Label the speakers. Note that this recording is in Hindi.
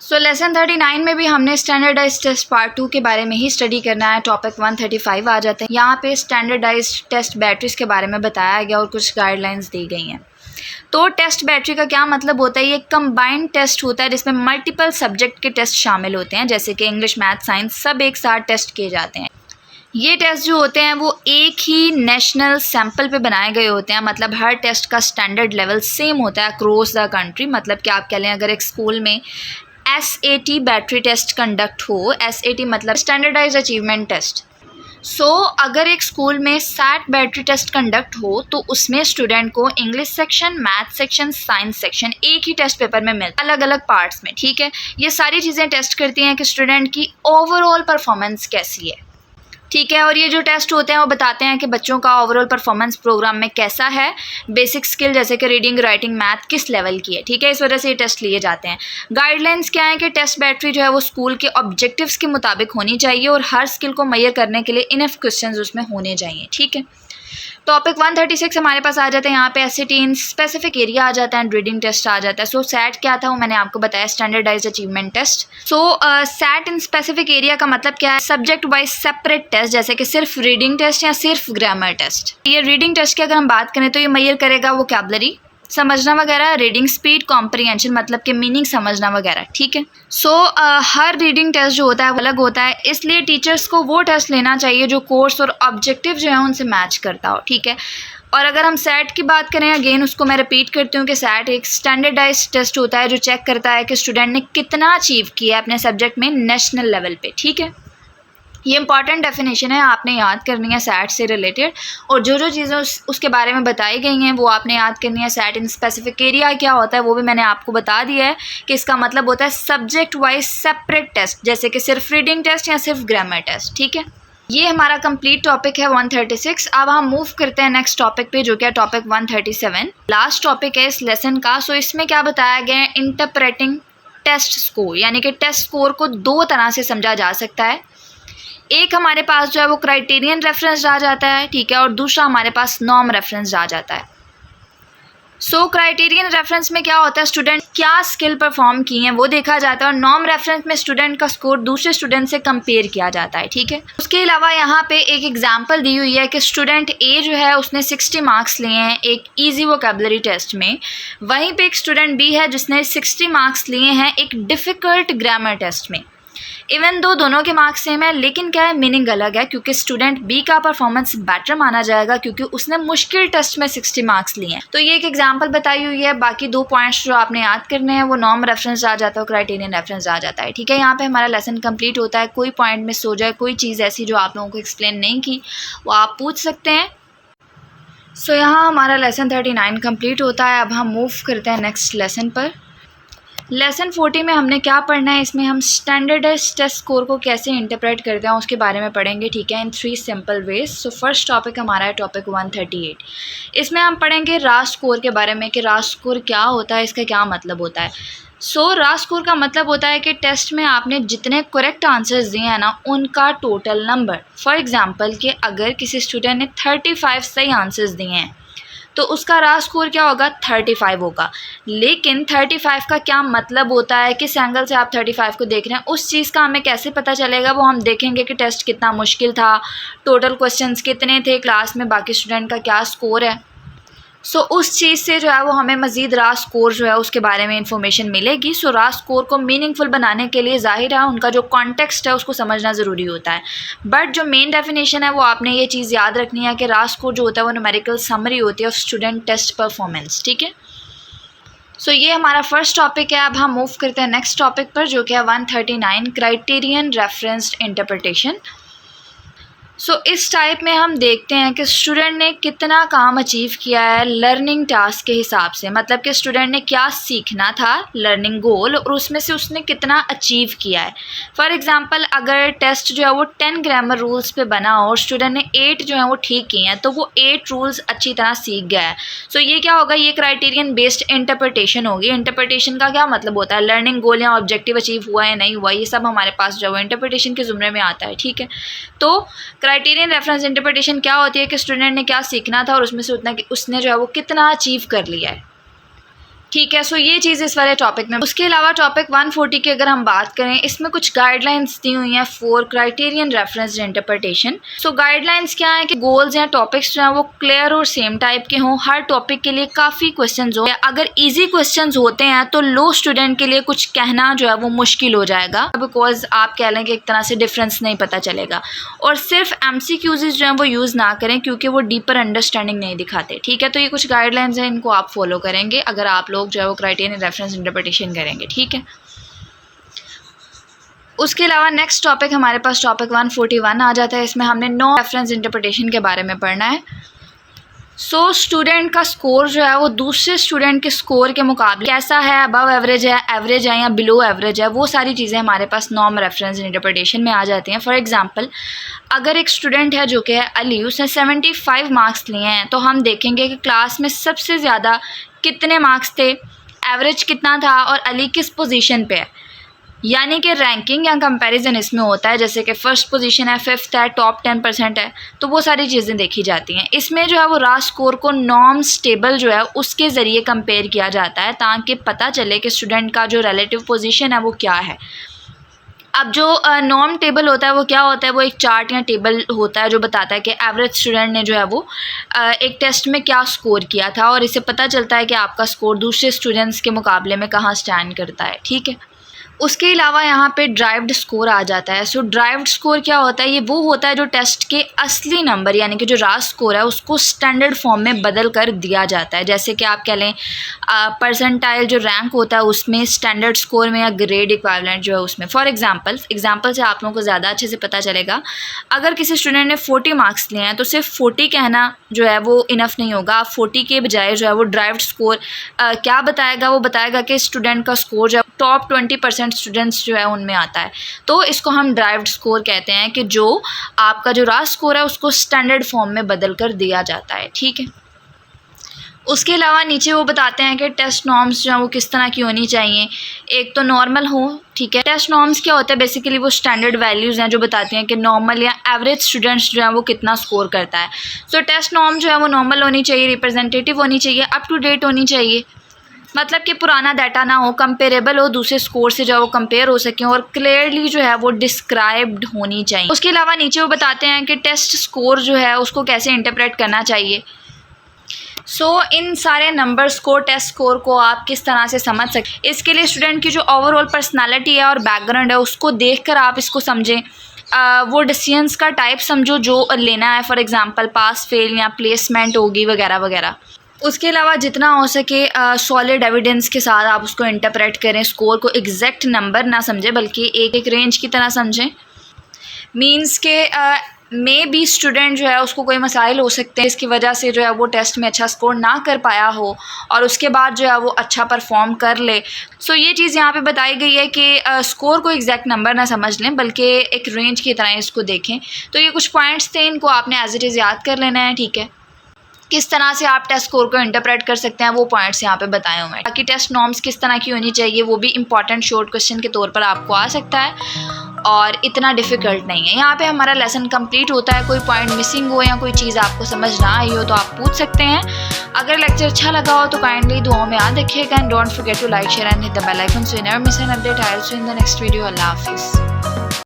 Speaker 1: सो लेसन 39 में भी हमने स्टैंडर्डाइज टेस्ट पार्ट 2 के बारे में ही स्टडी करना है। टॉपिक 135 आ जाते हैं। यहाँ पे स्टैंडर्डाइज टेस्ट बैटरीज के बारे में बताया गया और कुछ गाइडलाइंस दी गई हैं। तो टेस्ट बैटरी का क्या मतलब होता है? ये कंबाइंड टेस्ट होता है जिसमें मल्टीपल सब्जेक्ट के टेस्ट शामिल होते हैं, जैसे कि इंग्लिश, मैथ, साइंस सब एक साथ टेस्ट किए जाते हैं। ये टेस्ट जो होते हैं वो एक ही नेशनल सैंपल पे बनाए गए होते हैं, मतलब हर टेस्ट का स्टैंडर्ड लेवल सेम होता है अक्रॉस द कंट्री। मतलब कि आप कह लें अगर एक स्कूल में SAT बैटरी टेस्ट कंडक्ट हो, SAT मतलब स्टैंडर्डाइज अचीवमेंट टेस्ट। अगर एक स्कूल में SAT बैटरी टेस्ट कंडक्ट हो तो उसमें स्टूडेंट को English section, math section, science section एक ही टेस्ट पेपर में मिलता है, अलग अलग पार्ट्स में। ठीक है, ये सारी चीज़ें टेस्ट करती हैं कि स्टूडेंट की ओवरऑल परफॉर्मेंस कैसी है। ठीक है, और ये जो टेस्ट होते हैं वो बताते हैं कि बच्चों का ओवरऑल परफॉर्मेंस प्रोग्राम में कैसा है, बेसिक स्किल जैसे कि रीडिंग, राइटिंग, मैथ किस लेवल की है। ठीक है, इस वजह से ये टेस्ट लिए जाते हैं। गाइडलाइंस क्या है कि टेस्ट बैटरी जो है वो स्कूल के ऑब्जेक्टिव्स के मुताबिक होनी चाहिए और हर स्किल को मेजर करने के लिए इनफ क्वेश्चंस उसमें होने चाहिए। ठीक है, टॉपिक 136 हमारे पास आ जाता है। यहाँ पे SAT इन स्पेसिफिक एरिया आ जाता है, रीडिंग टेस्ट आ जाता है। SAT क्या था वो मैंने आपको बताया, standardise achievement test. SAT in specific area का मतलब क्या है? सब्जेक्ट वाइज सेपरेट टेस्ट, जैसे कि सिर्फ रीडिंग टेस्ट या सिर्फ ग्रामर टेस्ट। ये रीडिंग टेस्ट की अगर हम बात करें तो ये मेजर करेगा वोकैबुलरी समझना वगैरह, रीडिंग स्पीड, कॉम्प्रिहेंशन मतलब कि मीनिंग समझना वगैरह। ठीक है, हर रीडिंग टेस्ट जो होता है वो अलग होता है, इसलिए टीचर्स को वो टेस्ट लेना चाहिए जो कोर्स और ऑब्जेक्टिव जो है उनसे मैच करता हो। ठीक है, और अगर हम SAT की बात करें, अगेन उसको मैं रिपीट करती हूँ कि SAT एक स्टैंडर्डाइज टेस्ट होता है जो चेक करता है कि स्टूडेंट ने कितना अचीव किया है अपने सब्जेक्ट में नेशनल लेवल पे। ठीक है, ये इंपॉर्टेंट डेफिनेशन है, आपने याद करनी है SAT से रिलेटेड, और जो चीज़ें उसके बारे में बताई गई हैं वो आपने याद करनी है। SAT इन स्पेसिफिक एरिया क्या होता है वो भी मैंने आपको बता दिया है कि इसका मतलब होता है सब्जेक्ट वाइज सेपरेट टेस्ट, जैसे कि सिर्फ रीडिंग टेस्ट या सिर्फ ग्रामर टेस्ट। ठीक है, ये हमारा कंप्लीट टॉपिक है 136। अब हम मूव करते हैं नेक्स्ट टॉपिक पे, जो कि है टॉपिक 137, लास्ट टॉपिक है इस लेसन का। इसमें क्या बताया गया है? इंटरप्रेटिंग टेस्ट स्कोर, यानी कि टेस्ट स्कोर को दो तरह से समझा जा सकता है। एक हमारे पास जो है वो क्राइटेरियन रेफरेंस आ जाता है, ठीक है, और दूसरा हमारे पास नॉर्म रेफरेंस आ जाता है। क्राइटेरियन रेफरेंस में क्या होता है? स्टूडेंट क्या स्किल परफॉर्म की हैं वो देखा जाता है, और नॉर्म रेफरेंस में स्टूडेंट का स्कोर दूसरे स्टूडेंट से कंपेयर किया जाता है। ठीक है, उसके अलावा यहाँ पे एक एग्जांपल दी हुई है कि स्टूडेंट A जो है उसने 60 मार्क्स लिए हैं एक इजी वोकैबुलरी टेस्ट में, वहीं पे एक स्टूडेंट B है जिसने 60 मार्क्स लिए हैं एक डिफ़िकल्ट ग्रामर टेस्ट में। इवन दो दोनों के मार्क्स सेम है, लेकिन क्या है, मीनिंग अलग है, क्योंकि स्टूडेंट B का परफॉर्मेंस बेटर माना जाएगा क्योंकि उसने मुश्किल टेस्ट में 60 मार्क्स लिए हैं। तो ये एक एग्जांपल बताई हुई है। बाकी दो पॉइंट्स जो आपने याद करने हैं वो नॉर्म रेफरेंस आ जाता है और क्राइटेरियन रेफरेंस आ जाता है। ठीक है, यहाँ पे हमारा लेसन कंप्लीट होता है। कोई पॉइंट मिस हो जाए, कोई चीज़ ऐसी जो आप लोगों को एक्सप्लेन नहीं की, वो आप पूछ सकते हैं। यहाँ हमारा लेसन 39 कंप्लीट होता है। अब हम मूव करते हैं नेक्स्ट लेसन पर। लेसन 40 में हमने क्या पढ़ना है? इसमें हम स्टैंडर्डाइज्ड टेस्ट स्कोर को कैसे इंटरप्रेट करते हैं उसके बारे में पढ़ेंगे। ठीक है, इन 3 सिंपल वेज। फर्स्ट टॉपिक हमारा है टॉपिक 138। इसमें हम पढ़ेंगे रास्ट स्कोर के बारे में कि रास्ट स्कोर क्या होता है, इसका क्या मतलब होता है। रास्ट स्कोर का मतलब होता है कि टेस्ट में आपने जितने करेक्ट आंसर्स दिए हैं ना उनका टोटल नंबर। फॉर एग्जाम्पल कि अगर किसी स्टूडेंट ने 35 सही आंसर्स दिए हैं तो उसका रास्ट स्कोर क्या होगा? 35 होगा। लेकिन 35 का क्या मतलब होता है, किस एंगल से आप 35 को देख रहे हैं, उस चीज़ का हमें कैसे पता चलेगा? वो हम देखेंगे कि टेस्ट कितना मुश्किल था, टोटल क्वेश्चंस कितने थे, क्लास में बाकी स्टूडेंट का क्या स्कोर है। उस चीज़ से जो है वो हमें मज़ीद रास्ट स्कोर जो है उसके बारे में इंफॉर्मेशन मिलेगी। रास्ट स्कोर को मीनिंगफुल बनाने के लिए ज़ाहिर है उनका जो कॉन्टेक्स्ट है उसको समझना ज़रूरी होता है। बट जो मेन डेफिनेशन है वो आपने ये चीज़ याद रखनी है कि रास्ट स्कोर जो होता है वो न्यूमेरिकल समरी होती है ऑफ स्टूडेंट टेस्ट परफॉर्मेंस। ठीक है, ये हमारा फर्स्ट टॉपिक है। अब हम मूव करते हैं नेक्स्ट टॉपिक पर, जो कि है 139 क्राइटेरियन रेफरेंस्ड इंटरप्रिटेशन। इस टाइप में हम देखते हैं कि स्टूडेंट ने कितना काम अचीव किया है लर्निंग टास्क के हिसाब से, मतलब कि स्टूडेंट ने क्या सीखना था, लर्निंग गोल, और उसमें से उसने कितना अचीव किया है। फॉर एग्जांपल अगर टेस्ट जो है वो 10 ग्रामर रूल्स पे बना हो और स्टूडेंट ने 8 जो है वो ठीक किए हैं तो वो 8 रूल्स अच्छी तरह सीख गया है। ये क्या होगा? ये क्राइटेरियन बेस्ड इंटरप्रिटेशन होगी। इंटरप्रिटेशन का क्या मतलब होता है? लर्निंग गोल या ऑब्जेक्टिव अचीव हुआ है नहीं हुआ, ये सब हमारे पास जो है इंटरप्रिटेशन के ज़ुमरे में आता है। ठीक है, तो क्राइटेरियन रेफरेंस इंटरप्रिटेशन क्या होती है कि स्टूडेंट ने क्या सीखना था और उसमें से उसने जो है वो कितना अचीव कर लिया है। ठीक है। सो ये चीज़ इस वाले टॉपिक में। उसके अलावा टॉपिक 140 की अगर हम बात करें, इसमें कुछ गाइडलाइंस दी हुई हैं for criterion reference interpretation. So guidelines क्या है कि गोल्स या टॉपिक्स जो हैं वो क्लियर और सेम टाइप के हों, हर टॉपिक के लिए काफ़ी क्वेश्चंस हो। अगर इजी क्वेश्चंस होते हैं तो लो स्टूडेंट के लिए कुछ कहना जो है वो मुश्किल हो जाएगा, बिकॉज आप कह लें कि एक तरह से डिफरेंस नहीं पता चलेगा। और सिर्फ MCQs जो हैं वो यूज़ ना करें, क्योंकि वो डीपर अंडरस्टैंडिंग नहीं दिखाते। ठीक है, तो ये कुछ गाइडलाइंस हैं, इनको आप फॉलो करेंगे अगर आप लोग जो है वो क्राइटेरियन रेफरेंस इंटरप्रिटेशन करेंगे। ठीक है। उसके अलावा नेक्स्ट टॉपिक हमारे पास टॉपिक 141 आ जाता है। इसमें हमने नॉन रेफरेंस इंटरप्रिटेशन के बारे में पढ़ना है। सो स्टूडेंट का स्कोर जो है वो दूसरे स्टूडेंट के स्कोर के मुकाबले कैसा है, अबव एवरेज है या बिलो एवरेज है, वो सारी चीज़ें हमारे पास नॉन रेफरेंस इंटरप्रिटेशन में आ जाती हैं। फॉर एग्जांपल, अगर एक स्टूडेंट है जो कि है अली, उसने 75 मार्क्स लिए हैं, तो हम देखेंगे कि क्लास में सबसे ज़्यादा कितने मार्क्स थे, एवरेज कितना था और अली किस पोजीशन पे है। यानी कि रैंकिंग या कंपैरिजन इसमें होता है, जैसे कि फर्स्ट पोजीशन है, फिफ्थ है, टॉप 10% है, तो वो सारी चीज़ें देखी जाती हैं। इसमें जो है वो राह स्कोर को नॉर्म्स टेबल जो है उसके ज़रिए कंपेयर किया जाता है, ताकि पता चले कि स्टूडेंट का जो रिलेटिव पोजीशन है वो क्या है। अब जो नॉर्म टेबल होता है वो क्या होता है, वो एक चार्ट या टेबल होता है जो बताता है कि एवरेज स्टूडेंट ने जो है वो एक टेस्ट में क्या स्कोर किया था, और इससे पता चलता है कि आपका स्कोर दूसरे स्टूडेंट्स के मुकाबले में कहाँ स्टैंड करता है। ठीक है। उसके अलावा यहाँ पे ड्राइव्ड स्कोर आ जाता है। सो ड्राइव्ड स्कोर क्या होता है, ये वो होता है जो टेस्ट के असली नंबर यानी कि जो राह स्कोर है उसको स्टैंडर्ड फॉर्म में बदल कर दिया जाता है। जैसे कि आप कह लें परसेंटाइल जो रैंक होता है उसमें, स्टैंडर्ड स्कोर में, या ग्रेड इक्विवेलेंट जो है उसमें। फॉर एग्जांपल से आप लोगों को ज़्यादा अच्छे से पता चलेगा। अगर किसी स्टूडेंट ने 40 मार्क्स लिए हैं तो सिर्फ 40 कहना जो है वो इनफ नहीं होगा। आप 40 के बजाय जो है वो ड्राइव्ड स्कोर क्या बताएगा, वो बताएगा कि स्टूडेंट का स्कोर जो है टॉप 20% स्टूडेंट्स जो है उनमें आता है। तो इसको हम ड्राइव्ड स्कोर कहते हैं, कि जो आपका जो राह स्कोर है उसको स्टैंडर्ड फॉर्म में बदल कर दिया जाता है। ठीक है। उसके अलावा नीचे वो बताते हैं कि टेस्ट नॉर्म्स जो है वो किस तरह की होनी चाहिए। एक तो नॉर्मल हो। ठीक है। टेस्ट नॉर्म्स क्या होता है, बेसिकली वो स्टैंडर्ड वैल्यूज़ हैं जो बताती हैं कि नॉर्मल या एवरेज स्टूडेंट्स जो है वो कितना स्कोर करता है। सो टेस्ट नॉर्म जो है वो नॉर्मल होनी चाहिए, रिप्रेजेंटेटिव होनी चाहिए, अप टू डेट होनी चाहिए, मतलब कि पुराना डाटा ना हो, कंपेरेबल हो, दूसरे स्कोर से जो है वो कंपेयर हो सकें, और क्लियरली जो है वो डिस्क्राइब्ड होनी चाहिए। उसके अलावा नीचे वो बताते हैं कि टेस्ट स्कोर जो है उसको कैसे इंटरप्रेट करना चाहिए। इन सारे नंबर्स को, टेस्ट स्कोर को आप किस तरह से समझ सकते, इसके लिए स्टूडेंट की जो ओवरऑल पर्सनालिटी है और बैकग्राउंड है उसको देखकर आप इसको समझें। वो डिसीजंस का टाइप समझो जो लेना है, फॉर एग्जांपल पास फेल या प्लेसमेंट होगी वगैरह वगैरह। उसके अलावा जितना हो सके सॉलिड एविडेंस के साथ आप उसको इंटरप्रेट करें। स्कोर को एग्जैक्ट नंबर ना समझें बल्कि एक रेंज की तरह समझें। मींस के मे बी स्टूडेंट जो है उसको कोई मसाइल हो सकते हैं, इसकी वजह से जो है वो टेस्ट में अच्छा स्कोर ना कर पाया हो और उसके बाद जो है वो अच्छा परफॉर्म कर ले। ये चीज़ यहाँ पे बताई गई है कि स्कोर को एग्जैक्ट नंबर ना समझ लें बल्कि एक रेंज की तरह इसको देखें। तो ये कुछ पॉइंट्स थे, इनको आपने एज इट इज़ याद कर लेना है। ठीक है। किस तरह से आप टेस्ट स्कोर को इंटरप्रेट कर सकते हैं वो पॉइंट्स यहाँ पे बताए हुए हैं। बाकी टेस्ट नॉर्म्स किस तरह की होनी चाहिए वो भी इंपॉर्टेंट शॉर्ट क्वेश्चन के तौर पर आपको आ सकता है और इतना डिफ़िकल्ट नहीं है। यहाँ पे हमारा लेसन कंप्लीट होता है। कोई पॉइंट मिसिंग हो या कोई चीज़ आपको समझ ना आई हो तो आप पूछ सकते हैं। अगर लेक्चर अच्छा लगा हो तो काइंडली दुआओं में याद रखिएगा and don't forget to like share and hit the bell icon so you never miss an update. I will see you in the next video. अल्लाह हाफिज़।